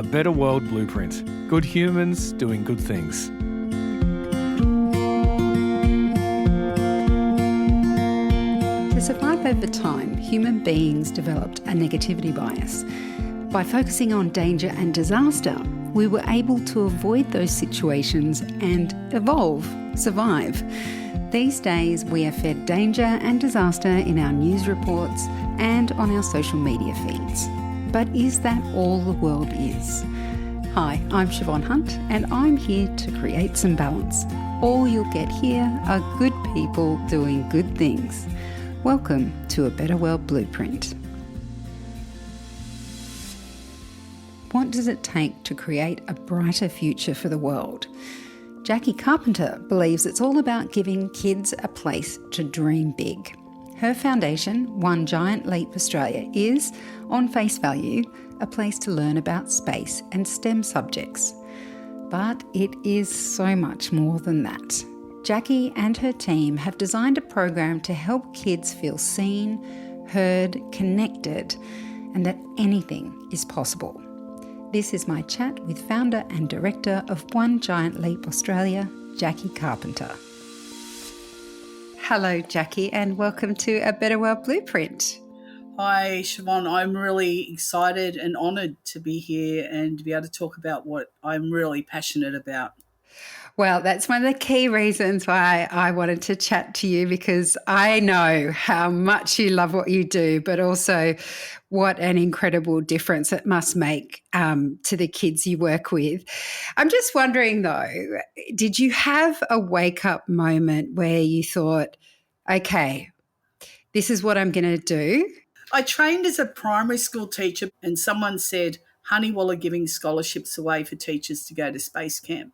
Better World Blueprint. Good humans doing good things. To survive over time, human beings developed a negativity bias. By focusing on danger and disaster, we were able to avoid those situations and evolve, survive. These days, we are fed danger and disaster in our news reports and on our social media feeds. But is that all the world is? Hi, I'm Siobhan Hunt, and I'm here to create some balance. All you'll get here are good people doing good things. Welcome to A Better World Blueprint. What does it take to create a brighter future for the world? Jackie Carpenter believes it's all about giving kids a place to dream big. Her foundation, One Giant Leap Australia, is, on face value, a place to learn about space and STEM subjects. But it is so much more than that. Jackie and her team have designed a program to help kids feel seen, heard, connected, and that anything is possible. This is my chat with founder and director of One Giant Leap Australia, Jackie Carpenter. Hello, Jackie, and welcome to A Better World Blueprint. Hi, Siobhan. I'm really excited and honoured to be here and to be able to talk about what I'm really passionate about. Well, that's one of the key reasons why I wanted to chat to you, because I know how much you love what you do, but also what an incredible difference it must make to the kids you work with. I'm just wondering though, did you have a wake-up moment where you thought, okay, this is what I'm going to do? I trained as a primary school teacher and someone said Honeywell are giving scholarships away for teachers to go to space camp.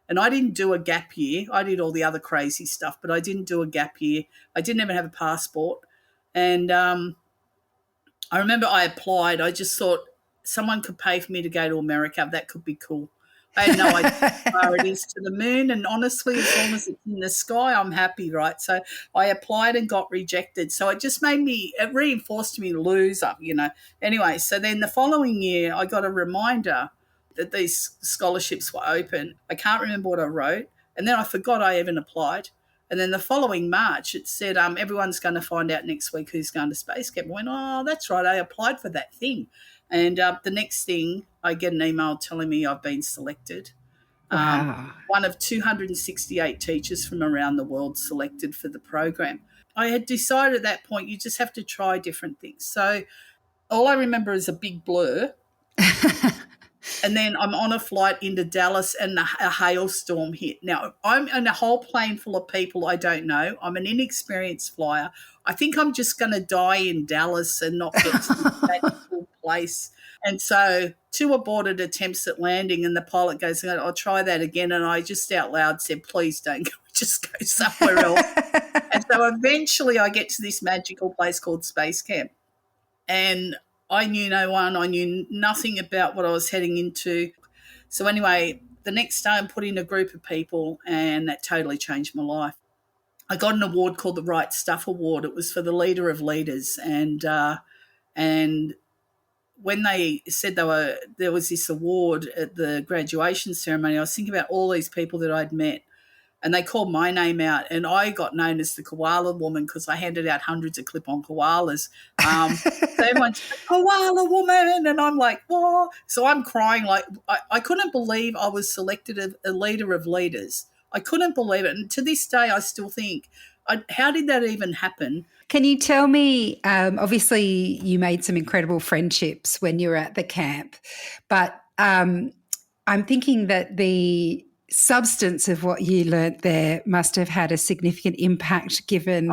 And I didn't do a gap year. I did all the other crazy stuff, but I didn't do a gap year. I didn't even have a passport. And I remember I applied. I just thought someone could pay for me to go to America. That could be cool. I had no idea how far it is to the moon. And honestly, as long as it's in the sky, I'm happy, right? So I applied and got rejected. So it just it reinforced me loser, Anyway, so then the following year, I got a reminder that these scholarships were open. I can't remember what I wrote. And then I forgot I even applied. And then the following March, it said, everyone's going to find out next week who's going to space camp. I went, oh, that's right, I applied for that thing. And the next thing, I get an email telling me I've been selected. Wow. One of 268 teachers from around the world selected for the program. I had decided at that point you just have to try different things. So all I remember is a big blur. And then I'm on a flight into Dallas and a hailstorm hit. Now, I'm in a whole plane full of people I don't know. I'm an inexperienced flyer. I think I'm just going to die in Dallas and not get to that cool place. And so 2 aborted attempts at landing, and the pilot goes, I'll try that again. And I just out loud said, please don't go, just go somewhere else. And so eventually I get to this magical place called Space Camp. And I knew no one. I knew nothing about what I was heading into. So anyway, the next day I'm put in a group of people, and that totally changed my life. I got an award called the Right Stuff Award. It was for the leader of leaders. And when they said there was this award at the graduation ceremony, I was thinking about all these people that I'd met. And they called my name out, and I got known as the koala woman because I handed out hundreds of clip-on koalas. So everyone's like, koala woman, and I'm like, what? So I'm crying like I couldn't believe I was selected as a leader of leaders. I couldn't believe it. And to this day, I still think, how did that even happen? Can you tell me, obviously you made some incredible friendships when you were at the camp, but I'm thinking that the substance of what you learnt there must have had a significant impact given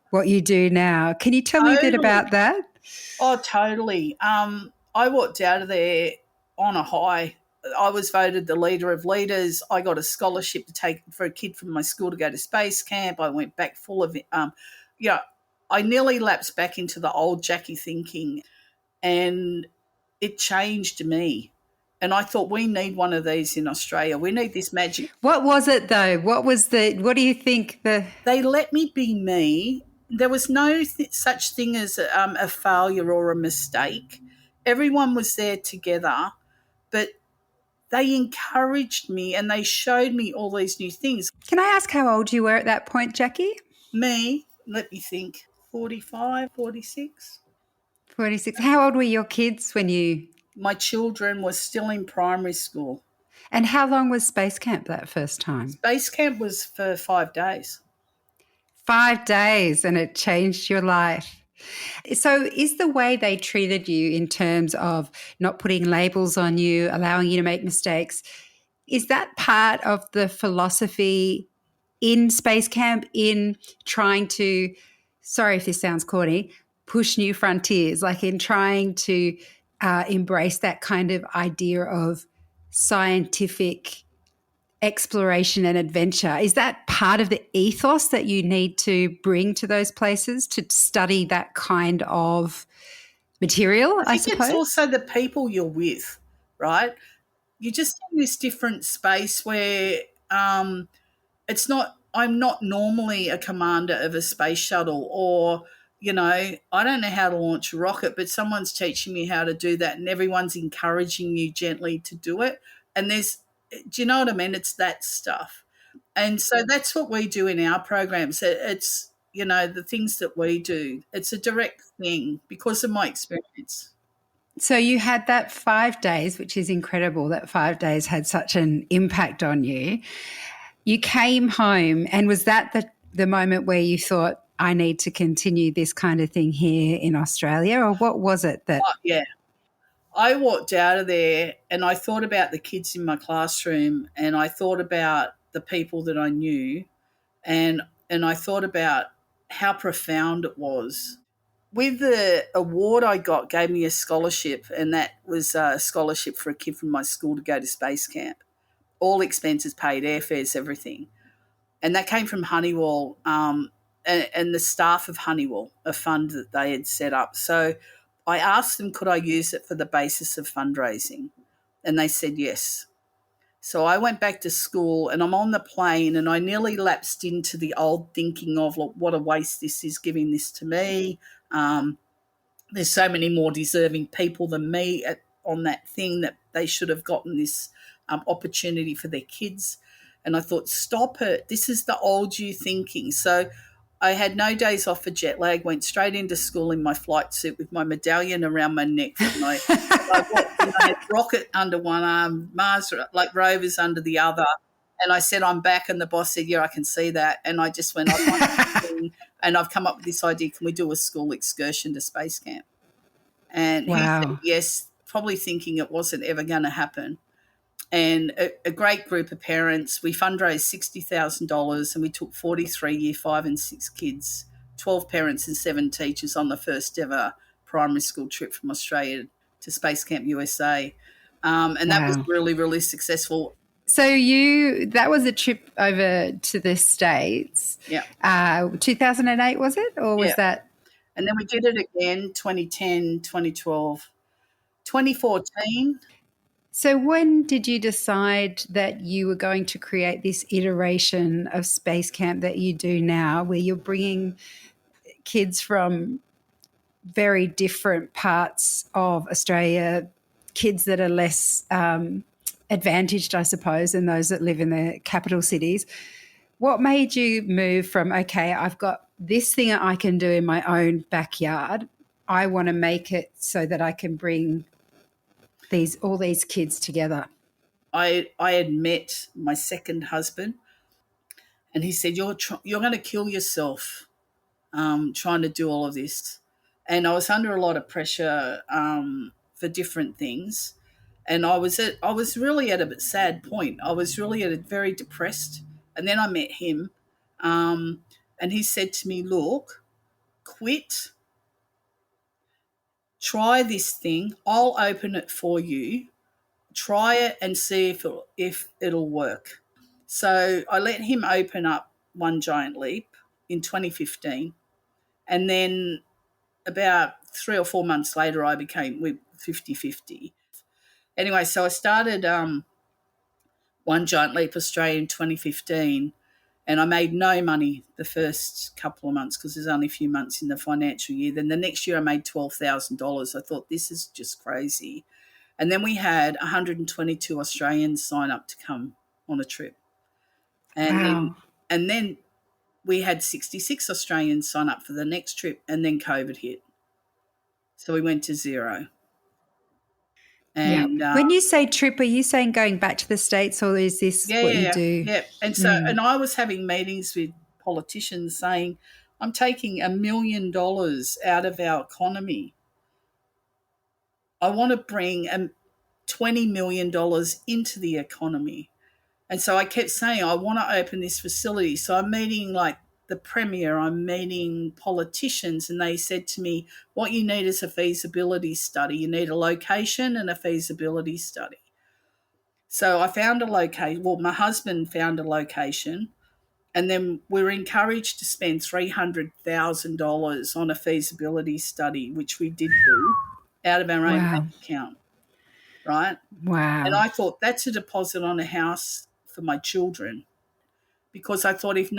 what you do now. Can you tell me a bit about that? Oh, totally. I walked out of there on a high. I was voted the leader of leaders. I got a scholarship to take for a kid from my school to go to space camp. I went back full of, I nearly lapsed back into the old Jackie thinking, and it changed me. And I thought, we need one of these in Australia. We need this magic. What was it though? What do you think They let me be me. There was no such thing as a failure or a mistake. Everyone was there together. But they encouraged me and they showed me all these new things. Can I ask how old you were at that point, Jackie? Me, let me think, 45, 46. 46. How old were your kids when you... My children were still in primary school. And how long was space camp that first time? Base camp was for 5 days. 5 days, and it changed your life. So is the way they treated you in terms of not putting labels on you, allowing you to make mistakes, is that part of the philosophy in space camp, in trying to, sorry if this sounds corny, push new frontiers, like in trying to embrace that kind of idea of scientific exploration and adventure? Is that part of the ethos that you need to bring to those places to study that kind of material, I suppose? It's also the people you're with, right? You're just in this different space where it's not, I'm not normally a commander of a space shuttle, or, you know, I don't know how to launch a rocket, but someone's teaching me how to do that, and everyone's encouraging you gently to do it. And there's, do you know what I mean? It's that stuff. And so that's what we do in our programs. It's, you know, the things that we do, it's a direct thing because of my experience. So you had that 5 days, which is incredible that 5 days had such an impact on you. You came home, and was that the moment where you thought, I need to continue this kind of thing here in Australia, or what was it that... Yeah. I walked out of there and I thought about the kids in my classroom, and I thought about the people that I knew, and I thought about how profound it was. With the award I got, gave me a scholarship, and that was a scholarship for a kid from my school to go to space camp. All expenses paid, airfares, everything. And that came from Honeywell and the staff of Honeywell, a fund that they had set up. So I asked them, could I use it for the basis of fundraising? And they said yes. So I went back to school, and I'm on the plane, and I nearly lapsed into the old thinking of, look, what a waste this is, giving this to me. There's so many more deserving people than me on that thing, that they should have gotten this opportunity for their kids. And I thought, stop it. This is the old you thinking. So I had no days off for jet lag, went straight into school in my flight suit with my medallion around my neck. I had rocket under one arm, Mars, like rovers under the other. And I said, I'm back. And the boss said, yeah, I can see that. And I just went, and I've come up with this idea, can we do a school excursion to space camp? And he said yes, probably thinking it wasn't ever going to happen. And a great group of parents, we fundraised $60,000, and we took 43 year 5 and 6 kids, 12 parents and 7 teachers on the first ever primary school trip from Australia to Space Camp USA. And that was really, really successful. So that was a trip over to the States. Yeah. 2008, was it? Or was that? And then we did it again, 2010, 2012, 2014. So when did you decide that you were going to create this iteration of Space Camp that you do now, where you're bringing kids from very different parts of Australia, kids that are less advantaged, I suppose, than those that live in the capital cities? What made you move from, okay, I've got this thing I can do in my own backyard, I want to make it so that I can bring all these kids together? I had met my second husband, and he said, you're going to kill yourself trying to do all of this. And I was under a lot of pressure for different things. And I was really at a sad point. I was really at a very depressed. And then I met him, and he said to me, look, quit, try this thing. I'll open it for you. Try it and see if it'll work. So I let him open up One Giant Leap in 2015. And then about 3 or 4 months later, we 50-50. Anyway, so I started One Giant Leap Australia in 2015, and I made no money the first couple of months because there's only a few months in the financial year. Then the next year I made $12,000. I thought, this is just crazy. And then we had 122 Australians sign up to come on a trip. Wow. And then we had 66 Australians sign up for the next trip, and then COVID hit. So we went to zero. Yeah. And When you say trip, are you saying going back to the States, or is this what you do? yeah. And so, and I was having meetings with politicians saying, I'm taking $1 million out of our economy. I want to bring $20 million into the economy. And so I kept saying, I want to open this facility. So I'm meeting like the Premier, I'm meeting politicians, and they said to me, what you need is a feasibility study. You need a location and a feasibility study. So I found a location. Well, my husband found a location, and then we were encouraged to spend $300,000 on a feasibility study, which we did do out of our own bank account, right? Wow. And I thought that's a deposit on a house for my children, because I thought if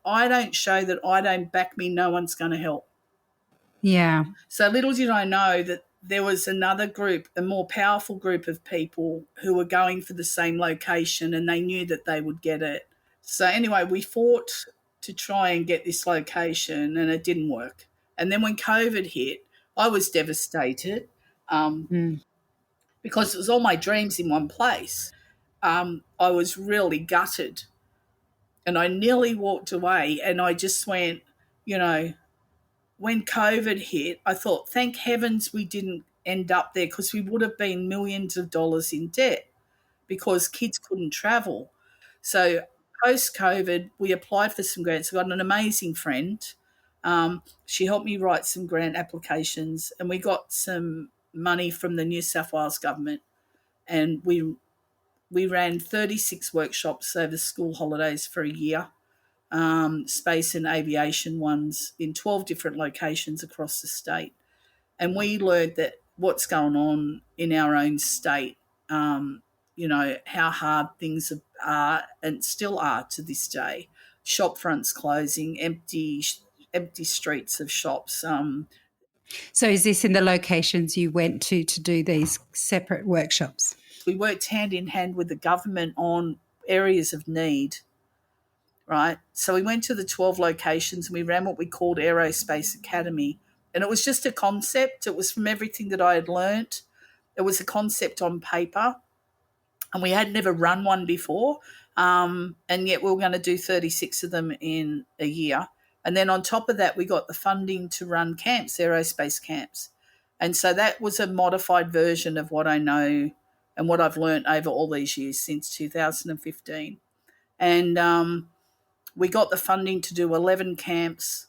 I don't show that I don't back me, no one's going to help. Yeah. So little did I know that there was another group, a more powerful group of people who were going for the same location, and they knew that they would get it. So anyway, we fought to try and get this location, and it didn't work. And then when COVID hit, I was devastated because it was all my dreams in one place. I was really gutted, and I nearly walked away, and I just went, when COVID hit, I thought, thank heavens we didn't end up there, because we would have been millions of dollars in debt because kids couldn't travel. So post-COVID, we applied for some grants. I got an amazing friend. She helped me write some grant applications, and we got some money from the New South Wales government, and we ran 36 workshops over school holidays for a year. Space and aviation ones in 12 different locations across the state. And we learned that what's going on in our own state, how hard things are and still are to this day. Shop fronts closing, empty streets of shops. So is this in the locations you went to do these separate workshops? We worked hand in hand with the government on areas of need. Right. So we went to the 12 locations, and we ran what we called Aerospace Academy. And it was just a concept. It was from everything that I had learnt. It was a concept on paper, and we had never run one before. And yet we were going to do 36 of them in a year. And then on top of that, we got the funding to run camps, aerospace camps. And so that was a modified version of what I know and what I've learnt over all these years since 2015. And we got the funding to do 11 camps,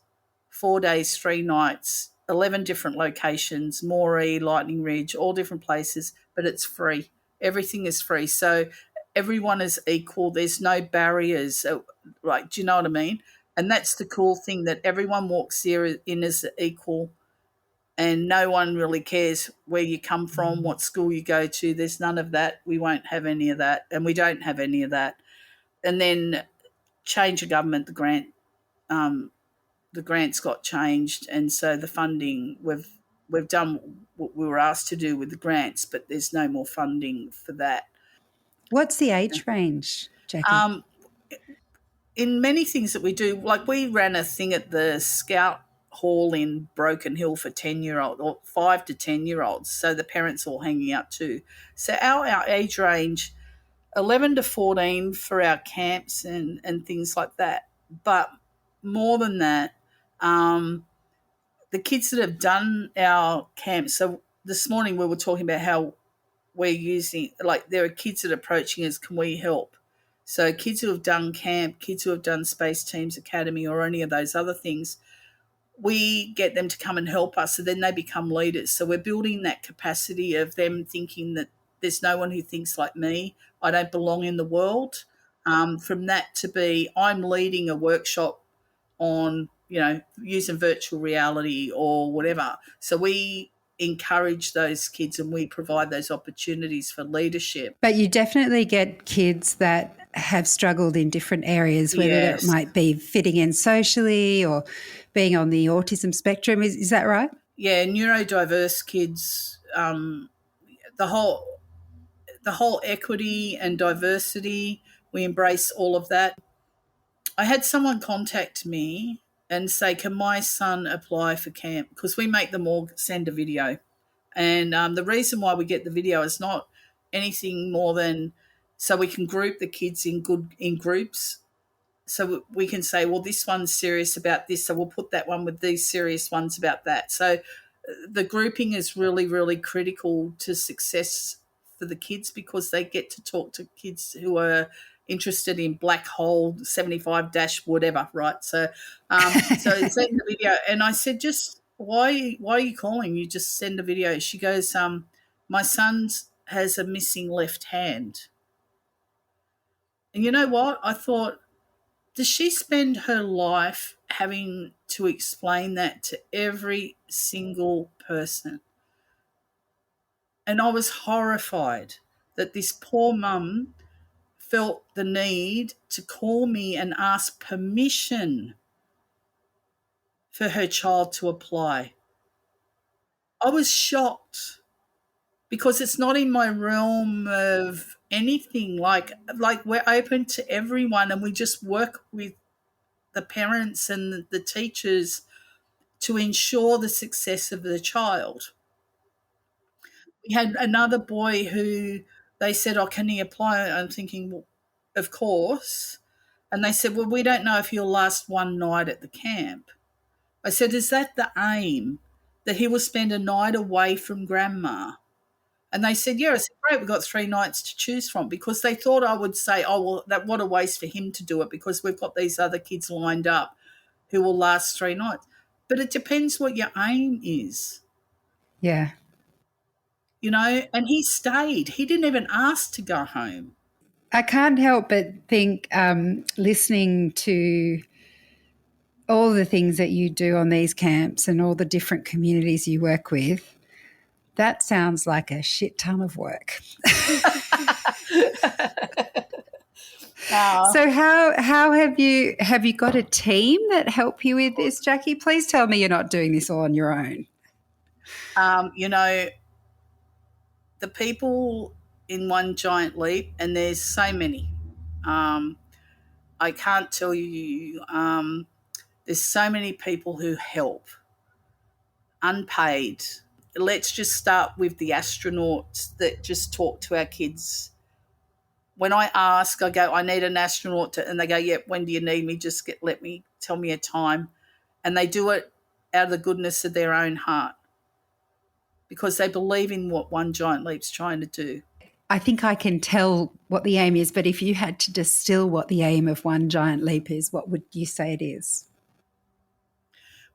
4 days, 3 nights, 11 different locations, Moree, Lightning Ridge, all different places, but it's free. Everything is free. So everyone is equal. There's no barriers. Right, do you know what I mean? And that's the cool thing, that everyone walks there in as equal, and no one really cares where you come from, what school you go to. There's none of that. We won't have any of that, and we don't have any of that. And then change of government, the grants got changed, and so the funding, we've done what we were asked to do with the grants, but there's no more funding for that. What's the age range, Jackie? In many things that we do, like we ran a thing at the Scout Hall in Broken Hill for 10-year-olds, or 5 to 10-year-olds, so the parents all hanging out too. So our age range, 11 to 14 for our camps and things like that. But more than that, the kids that have done our camps, so this morning we were talking about how we're using, like there are kids that are approaching us, can we help? So kids who have done camp, kids who have done Space Teams Academy or any of those other things, we get them to come and help us, so then they become leaders. So we're building that capacity of them thinking that there's no one who thinks like me. I don't belong in the world. From that to be, I'm leading a workshop on, using virtual reality or whatever. So we encourage those kids, and we provide those opportunities for leadership. But you definitely get kids that have struggled in different areas, whether Yes. it might be fitting in socially or being on the autism spectrum. Is that right? Yeah, neurodiverse kids, the whole equity and diversity. We embrace all of that. I had someone contact me and say, "Can my son apply for camp?" Because we make them all send a video, and the reason why we get the video is not anything more than so we can group the kids in groups. So we can say, well, this one's serious about this, so we'll put that one with these serious ones about that. So the grouping is really, really critical to success for the kids because they get to talk to kids who are interested in black hole 75 dash whatever, right? So so it's in the video, and I said, just why are you calling? You just send a video. She goes, my son has a missing left hand. And you know what? I thought, does she spend her life having to explain that to every single person? And I was horrified that this poor mum felt the need to call me and ask permission for her child to apply. I was shocked because it's not in my realm of anything. Like we're open to everyone and we just work with the parents and the teachers to ensure the success of the child. We had another boy who they said, oh, can he apply? I'm thinking, well, of course. And they said, well, we don't know if he'll last one night at the camp. I said, is that the aim, that he will spend a night away from grandma? And they said, yeah. I said, great, we've got 3 nights to choose from, because they thought I would say, oh, well, that what a waste for him to do it because we've got these other kids lined up who will last 3 nights. But it depends what your aim is. Yeah. You know, and he stayed. He didn't even ask to go home. I can't help but think, listening to all the things that you do on these camps and all the different communities you work with, that sounds like a shit ton of work. So how have you got a team that help you with this, Jackie? Please tell me you're not doing this all on your own. You know, the people in One Giant Leap, and there's so many. I can't tell you. There's so many people who help, unpaid. Let's just start with the astronauts that just talk to our kids. When I ask, I go, I need an astronaut, and they go, yep, when do you need me? Just tell me a time. And they do it out of the goodness of their own heart because they believe in what One Giant Leap's trying to do. I think I can tell what the aim is, but if you had to distill what the aim of One Giant Leap is, what would you say it is?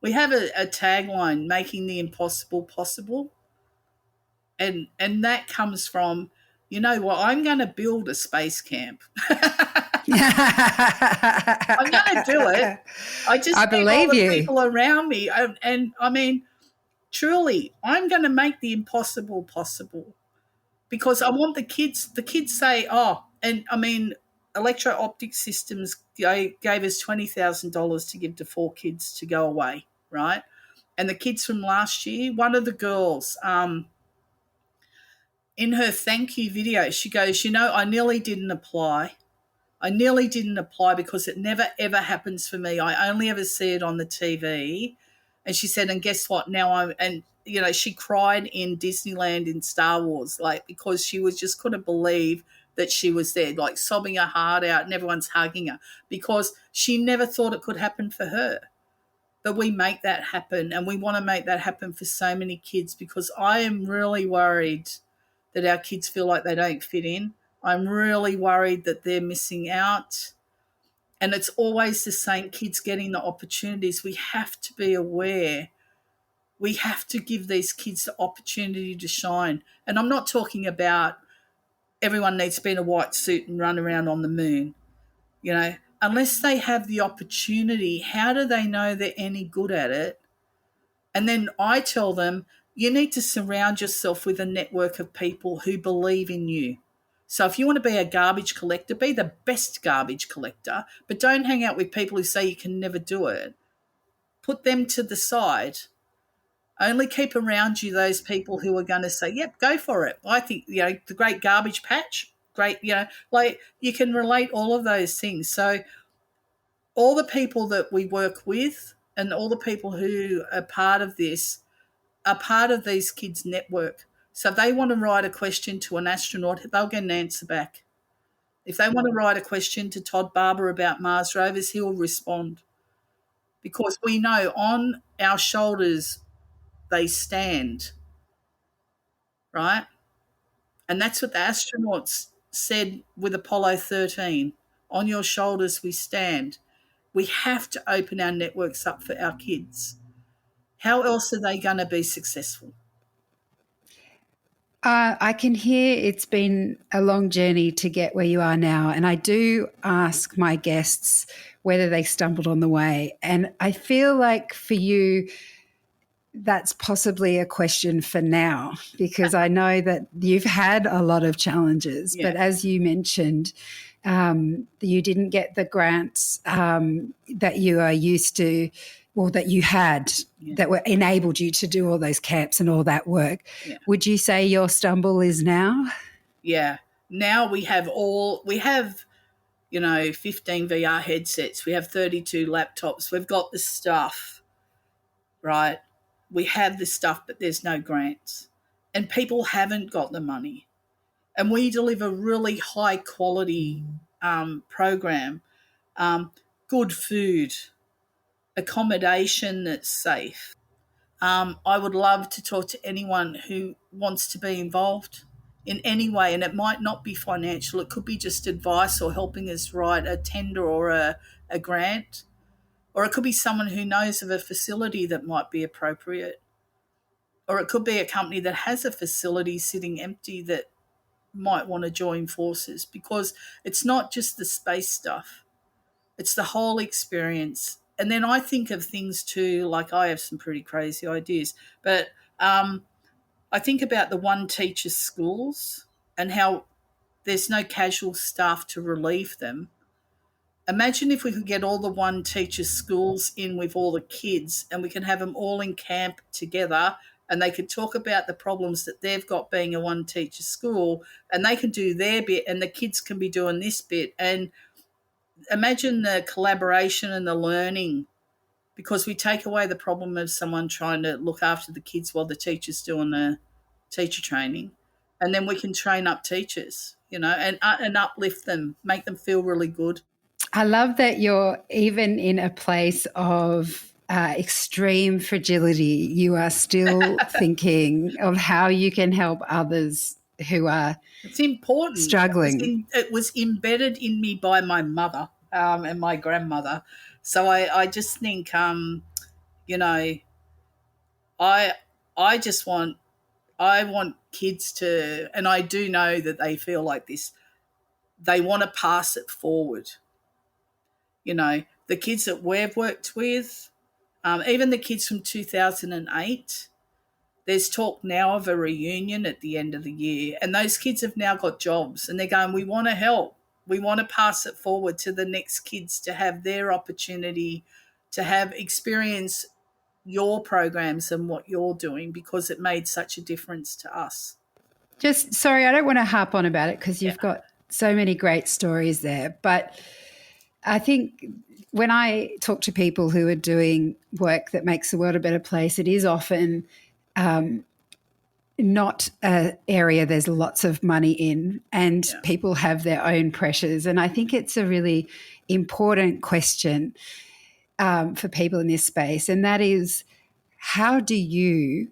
We have a tagline, making the impossible possible. And that comes from, you know what, I'm going to build a space camp. I'm going to do it. I believe all the people around me. And I mean, truly, I'm going to make the impossible possible because I want the kids say, oh, and I mean, Electro-Optic Systems gave us $20,000 to give to 4 kids to go away, right? And the kids from last year, one of the girls, in her thank you video, she goes, you know, I nearly didn't apply. I nearly didn't apply because it never, ever happens for me. I only ever see it on the TV. And she said, and guess what? You know, she cried in Disneyland in Star Wars, like, because she just couldn't believe that she was there, like sobbing her heart out and everyone's hugging her because she never thought it could happen for her. But we make that happen, and we want to make that happen for so many kids because I am really worried that our kids feel like they don't fit in. I'm really worried that they're missing out. And it's always the same kids getting the opportunities. We have to be aware. We have to give these kids the opportunity to shine. And I'm not talking about everyone needs to be in a white suit and run around on the moon. You know, unless they have the opportunity, how do they know they're any good at it? And then I tell them, you need to surround yourself with a network of people who believe in you. So if you want to be a garbage collector, be the best garbage collector, but don't hang out with people who say you can never do it. Put them to the side. Only keep around you those people who are going to say, yep, go for it. I think, the great garbage patch, great, like you can relate all of those things. So all the people that we work with and all the people who are part of this are part of these kids' network. So if they want to write a question to an astronaut, they'll get an answer back. If they want to write a question to Todd Barber about Mars rovers, he'll respond. Because we know on our shoulders they stand, right? And that's what the astronauts said with Apollo 13. On your shoulders we stand. We have to open our networks up for our kids. How else are they going to be successful? I can hear it's been a long journey to get where you are now. And I do ask my guests whether they stumbled on the way. And I feel like for you, that's possibly a question for now, because I know that you've had a lot of challenges. Yeah. But as you mentioned, you didn't get the grants that you are used to, or that you had, that were enabled you to do all those camps and all that work. Yeah. Would you say your stumble is now? Yeah. Now we have 15 VR headsets. We have 32 laptops. We've got the stuff, right? We have the stuff, but there's no grants. And people haven't got the money. And we deliver really high quality program, good food, accommodation that's safe. I would love to talk to anyone who wants to be involved in any way, and it might not be financial. It could be just advice or helping us write a tender or a grant, or it could be someone who knows of a facility that might be appropriate, or it could be a company that has a facility sitting empty that might want to join forces, because it's not just the space stuff. It's the whole experience. And then I think of things too, like I have some pretty crazy ideas, but I think about the one teacher schools and how there's no casual staff to relieve them. Imagine if we could get all the one teacher schools in with all the kids, and we can have them all in camp together, and they could talk about the problems that they've got being a one teacher school, and they can do their bit and the kids can be doing this bit. And imagine the collaboration and the learning, because we take away the problem of someone trying to look after the kids while the teacher's doing the teacher training. And then we can train up teachers, and uplift them, make them feel really good. I love that you're even in a place of extreme fragility. You are still thinking of how you can help others who are It's important. Struggling. It was embedded in me by my mother and my grandmother. So I just think, I want kids to, and I do know that they feel like this, they want to pass it forward. The kids that we've worked with, even the kids from 2008, there's talk now of a reunion at the end of the year, and those kids have now got jobs, and they're going, we want to help. We want to pass it forward to the next kids to have their opportunity to have experience your programs and what you're doing, because it made such a difference to us. Just, sorry, I don't want to harp on about it because you've got so many great stories there. But I think when I talk to people who are doing work that makes the world a better place, it is often not an area there's lots of money in, and people have their own pressures. And I think it's a really important question for people in this space, and that is, how do you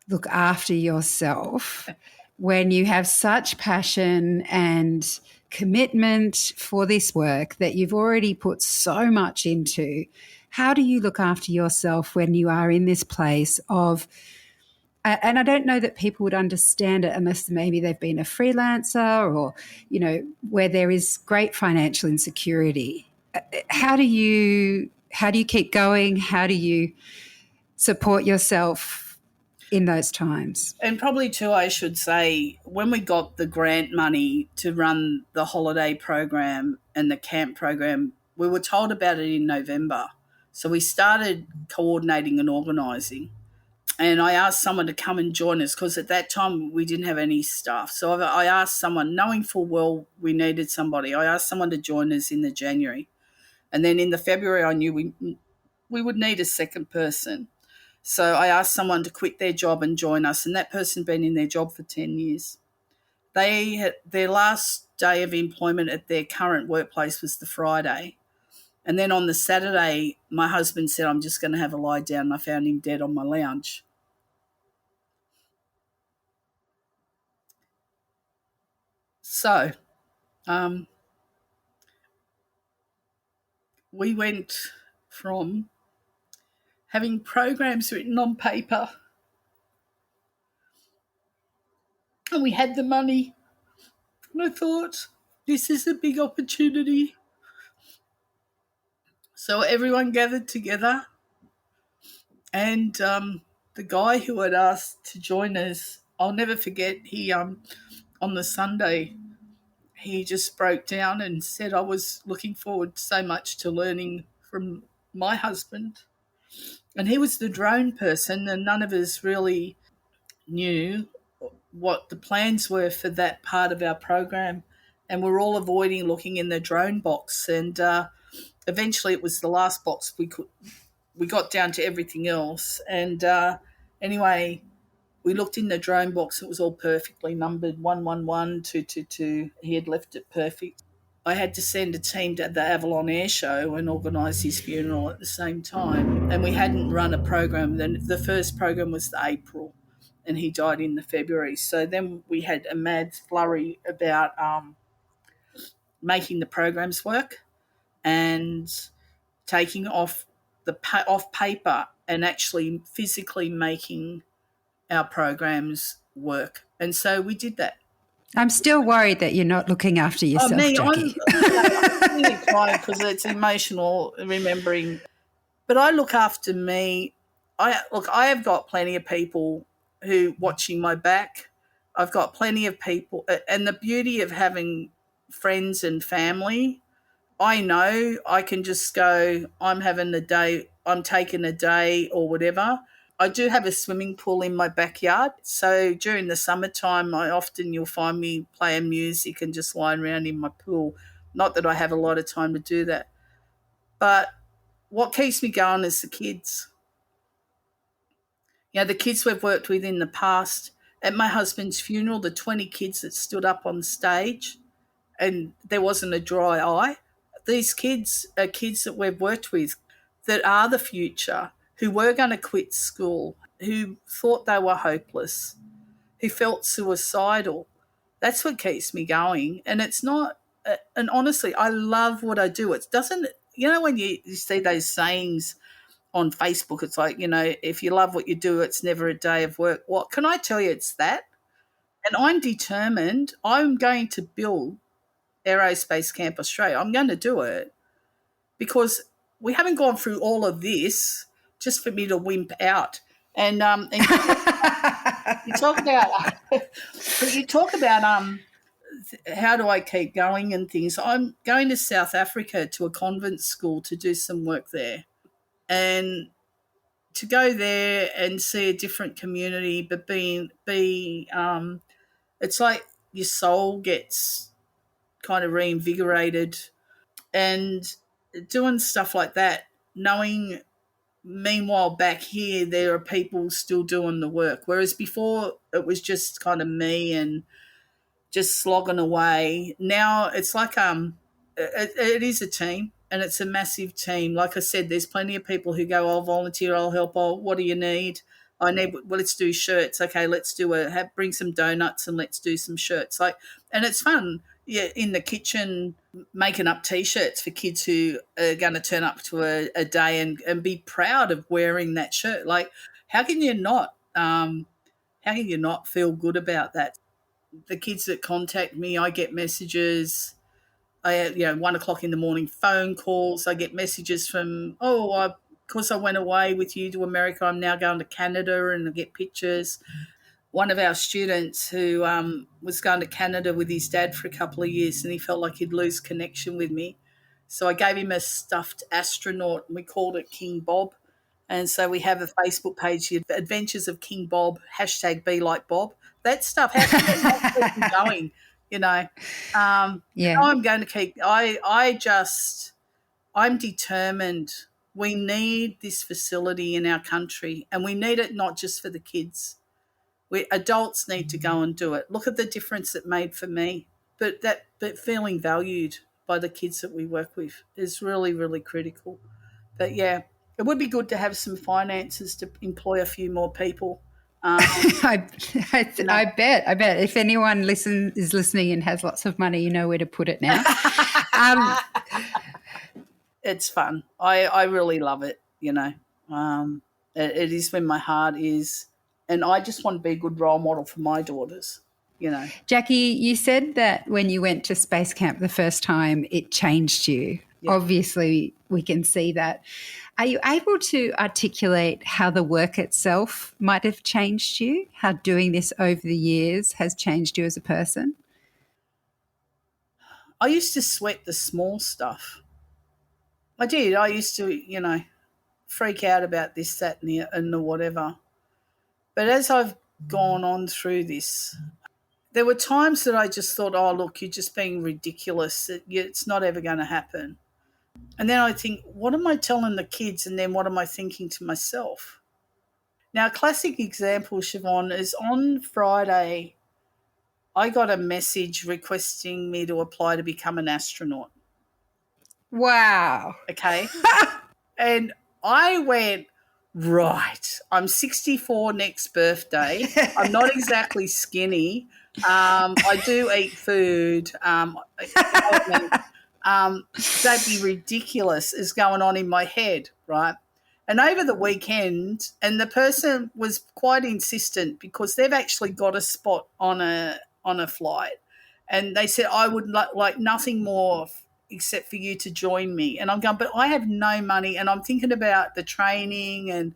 look after yourself when you have such passion and commitment for this work that you've already put so much into? How do you look after yourself when you are in this place of, and I don't know that people would understand it unless maybe they've been a freelancer or, where there is great financial insecurity. How do you keep going? How do you support yourself in those times? And probably too, I should say, when we got the grant money to run the holiday program and the camp program, we were told about it in November. So we started coordinating and organising. And I asked someone to come and join us because at that time we didn't have any staff. So I asked someone, knowing full well we needed somebody, I asked someone to join us in the January. And then in the February, I knew we would need a second person. So I asked someone to quit their job and join us, and that person had been in their job for 10 years. They had, their last day of employment at their current workplace was the Friday. And then on the Saturday, my husband said, I'm just going to have a lie down, and I found him dead on my lounge. So we went from having programs written on paper, and we had the money. And I thought, this is a big opportunity. So everyone gathered together, and the guy who had asked to join us, I'll never forget, he on the Sunday, he just broke down and said, I was looking forward so much to learning from my husband. And he was the drone person, and none of us really knew what the plans were for that part of our program. And we're all avoiding looking in the drone box. And eventually it was the last box we got down to everything else. And anyway, we looked in the drone box. It was all perfectly numbered, 111, 222. He had left it perfect. I had to send a team to the Avalon Air Show and organise his funeral at the same time. And we hadn't run a program. Then the first program was the April, and he died in the February. So then we had a mad flurry about making the programs work and taking off off paper and actually physically making our programs work. And so we did that. I'm still worried that you're not looking after yourself, Jackie. I'm really crying because it's emotional remembering. But I look after me. I have got plenty of people who watching my back. I've got plenty of people, and the beauty of having friends and family, I know I can just go, I'm having a day, I'm taking a day or whatever. I do have a swimming pool in my backyard. So during the summertime, you'll find me playing music and just lying around in my pool. Not that I have a lot of time to do that. But what keeps me going is the kids. You know, the kids we've worked with in the past. At my husband's funeral, the 20 kids that stood up on stage and there wasn't a dry eye. These kids are kids that we've worked with that are the future, who were going to quit school, who thought they were hopeless, who felt suicidal. That's what keeps me going. And it's not, and honestly, I love what I do. It doesn't, when you see those sayings on Facebook, it's like, if you love what you do, it's never a day of work. What can I tell you? It's that. And I'm determined. I'm going to build Aerospace Camp Australia. I'm going to do it because we haven't gone through all of this just for me to wimp out. And you talk about how do I keep going and things. I'm going to South Africa to a convent school to do some work there, and to go there and see a different community, but it's like your soul gets kind of reinvigorated, and doing stuff like that, knowing meanwhile back here there are people still doing the work, whereas before it was just kind of me and just slogging away. Now it's like it is a team, and it's a massive team. Like I said, there's plenty of people who go, I'll volunteer, I'll help, what do you need? I need, well, let's do shirts. Okay, let's bring some donuts and let's do some shirts. And it's fun. Yeah, in the kitchen making up T-shirts for kids who are going to turn up to a day and be proud of wearing that shirt. Like, how can you not feel good about that? The kids that contact me, I get messages. I 1 o'clock in the morning phone calls. I get messages from, because I went away with you to America, I'm now going to Canada, and I get pictures. One of our students who was going to Canada with his dad for a couple of years, and he felt like he'd lose connection with me. So I gave him a stuffed astronaut, and we called it King Bob. And so we have a Facebook page, the Adventures of King Bob, hashtag Be Like Bob. That stuff, how can you not keep them going, you know? Yeah. I'm going to keep, I'm determined. We need this facility in our country, and we need it not just for the kids. Adults need to go and do it. Look at the difference it made for me. But feeling valued by the kids that we work with is really, really critical. But yeah, it would be good to have some finances to employ a few more people. I bet. If anyone is listening and has lots of money, you know where to put it now. It's fun. I really love it, you know. It is when my heart is, and I just want to be a good role model for my daughters, you know. Jackie, you said that when you went to space camp the first time, it changed you. Yeah. Obviously, we can see that. Are you able to articulate how the work itself might have changed you, how doing this over the years has changed you as a person? I used to sweat the small stuff. I did. I used to, you know, freak out about this, that, and the whatever. But as I've gone on through this, there were times that I just thought, oh, look, you're just being ridiculous. It's not ever going to happen. And then I think, what am I telling the kids? And then what am I thinking to myself? Now, a classic example, Siobhan, is on Friday, I got a message requesting me to apply to become an astronaut. Wow. Okay. And I went, right, I'm 64 next birthday. I'm not exactly skinny. I do eat food. That'd be ridiculous is going on in my head, right? And over the weekend, and the person was quite insistent because they've actually got a spot on a flight, and they said, I would like nothing more except for you to join me. And I'm going, but I have no money, and I'm thinking about the training and,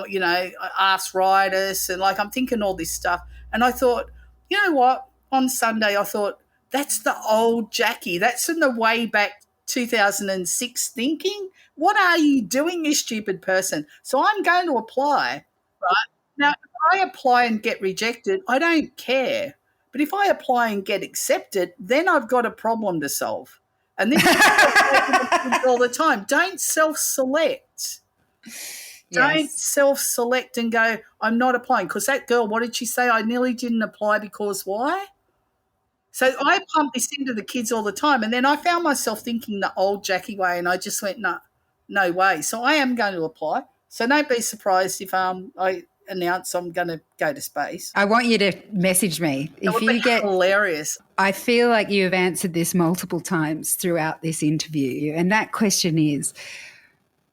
you know, arthritis, and like I'm thinking all this stuff. And I thought, you know what? On Sunday, I thought, that's the old Jackie. That's in the way back 2006 thinking. What are you doing, you stupid person? So I'm going to apply, right? Now, if I apply and get rejected, I don't care. But if I apply and get accepted, then I've got a problem to solve. And this is what I say to the kids all the time. Don't self-select. Yes. Don't self-select and go, I'm not applying. Because that girl, what did she say? I nearly didn't apply because why? So I pump this into the kids all the time, and then I found myself thinking the old Jackie way, and I just went, no way. So I am going to apply. So don't be surprised if I announce I'm going to go to space. I want you to message me. That would be hilarious. I feel like you have answered this multiple times throughout this interview, and that question is,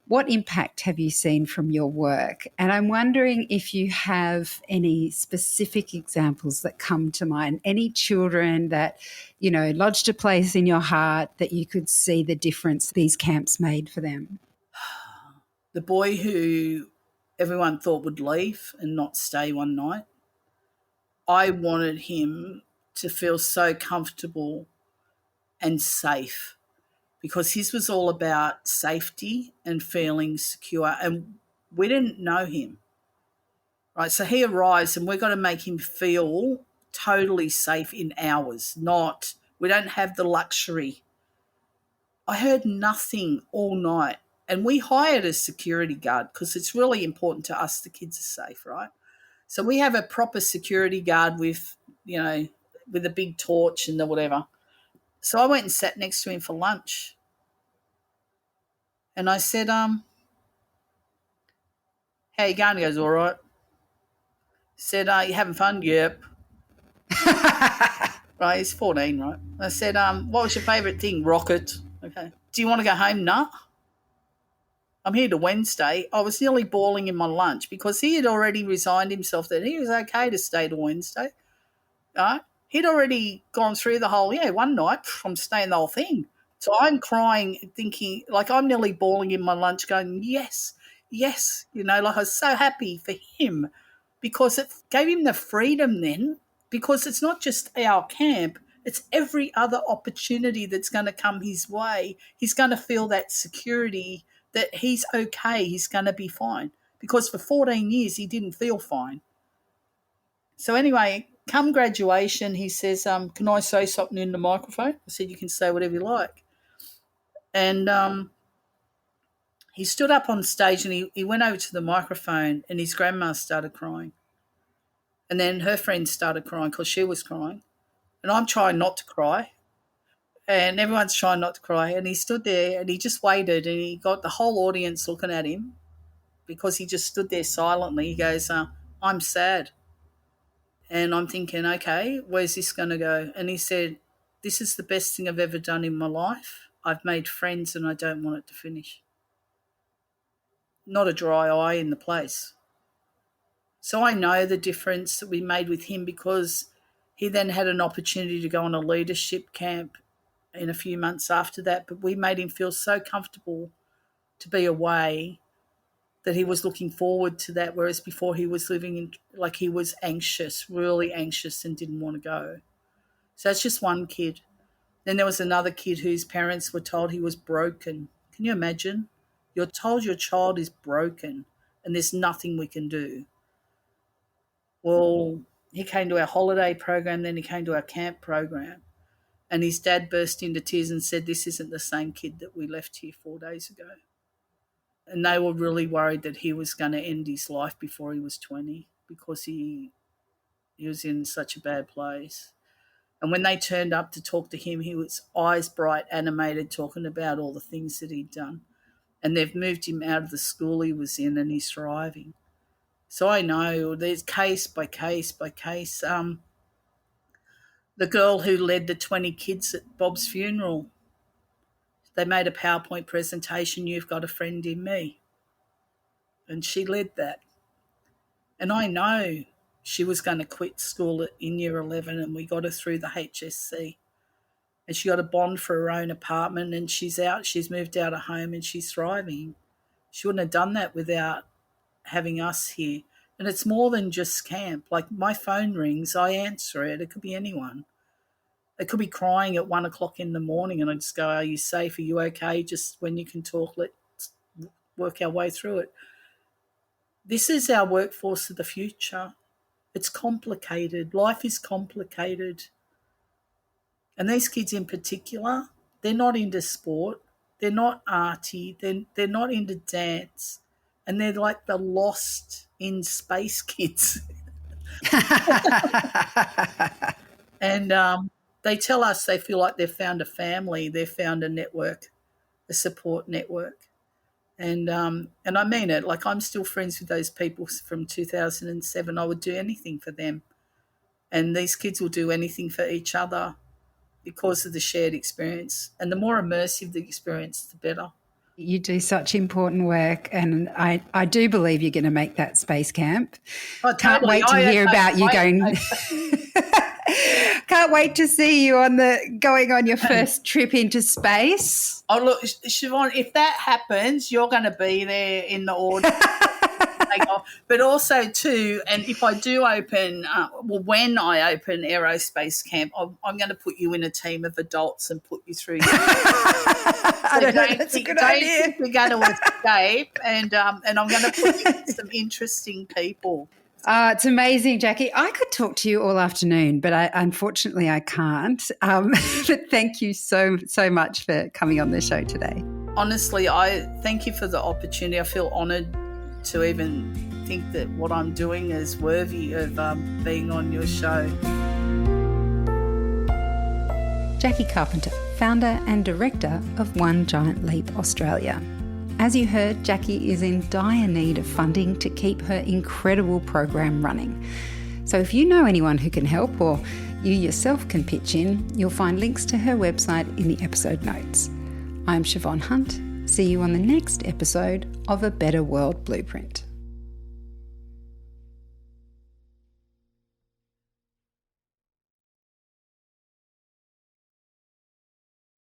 what impact have you seen from your work? And I'm wondering if you have any specific examples that come to mind, any children that, you know, lodged a place in your heart that you could see the difference these camps made for them. The boy who everyone thought would leave and not stay one night, I wanted him to feel so comfortable and safe, because his was all about safety and feeling secure, and we didn't know him, right? So he arrives and we're going to make him feel totally safe in hours, we don't have the luxury. I heard nothing all night, and we hired a security guard because it's really important to us the kids are safe, right? So we have a proper security guard with, you know, with a big torch and the whatever. So I went and sat next to him for lunch. And I said, how you going? He goes, all right. Said, you having fun? Yep. Right, he's 14, right? I said, what was your favourite thing? Rocket. Okay. Do you want to go home? No. I'm here to Wednesday. I was nearly bawling in my lunch because he had already resigned himself that he was okay to stay to Wednesday. Right? He'd already gone through the whole, one night, I'm staying the whole thing. So I'm crying, thinking, like I'm nearly bawling in my lunch going, yes, like I was so happy for him because it gave him the freedom then, because it's not just our camp, it's every other opportunity that's going to come his way. He's going to feel that security that he's okay, he's going to be fine. Because for 14 years he didn't feel fine. So anyway, come graduation, he says, can I say something in the microphone? I said, you can say whatever you like. And he stood up on stage and he went over to the microphone and his grandma started crying. And then her friends started crying because she was crying. And I'm trying not to cry. And everyone's trying not to cry. And he stood there and he just waited and he got the whole audience looking at him because he just stood there silently. He goes, I'm sad. And I'm thinking, okay, where's this going to go? And he said, this is the best thing I've ever done in my life. I've made friends and I don't want it to finish. Not a dry eye in the place. So I know the difference that we made with him because he then had an opportunity to go on a leadership camp in a few months after that, but we made him feel so comfortable to be away that he was looking forward to that, whereas before he was living in, like he was anxious, really anxious and didn't want to go. So that's just one kid. Then there was another kid whose parents were told he was broken. Can you imagine? You're told your child is broken and there's nothing we can do. Well, he came to our holiday program, then he came to our camp program, and his dad burst into tears and said, this isn't the same kid that we left here 4 days ago. And they were really worried that he was going to end his life before he was 20 because he was in such a bad place. And when they turned up to talk to him, he was eyes bright, animated, talking about all the things that he'd done. And they've moved him out of the school he was in and he's thriving. So I know there's case by case by case. The girl who led the 20 kids at Bob's funeral, they made a PowerPoint presentation, you've got a friend in me. And she led that. And I know she was going to quit school in year 11 and we got her through the HSC. And she got a bond for her own apartment and she's moved out of home and she's thriving. She wouldn't have done that without having us here. And it's more than just camp. Like my phone rings, I answer it. It could be anyone. They could be crying at 1 o'clock in the morning and I just go, are you safe? Are you okay? Just when you can talk, let's work our way through it. This is our workforce of the future. It's complicated. Life is complicated. And these kids in particular, they're not into sport. They're not arty. They're not into dance. And they're like the lost in space kids. And they tell us they feel like they've found a family. They've found a network, a support network. And I mean it. Like I'm still friends with those people from 2007. I would do anything for them. And these kids will do anything for each other because of the shared experience. And the more immersive the experience, the better. You do such important work, and I do believe you're going to make that space camp. Oh, Can't totally. wait to hear about you going. Can't wait to see you going on your first trip into space. Oh, look, Siobhan, if that happens, you're going to be there in the audience. But also, too, and if I do open, when I open Aerospace Camp, I'm going to put you in a team of adults and put you through. I don't know, that's a good idea. We're going to escape, and I'm going to put you with some interesting people. It's amazing, Jackie. I could talk to you all afternoon, but unfortunately I can't. But thank you so much for coming on the show today. Honestly, I thank you for the opportunity. I feel honoured to even think that what I'm doing is worthy of being on your show. Jackie Carpenter, founder and director of One Giant Leap Australia. As you heard, Jackie is in dire need of funding to keep her incredible program running. So if you know anyone who can help or you yourself can pitch in, you'll find links to her website in the episode notes. I'm Siobhan Hunt. See you on the next episode of A Better World Blueprint.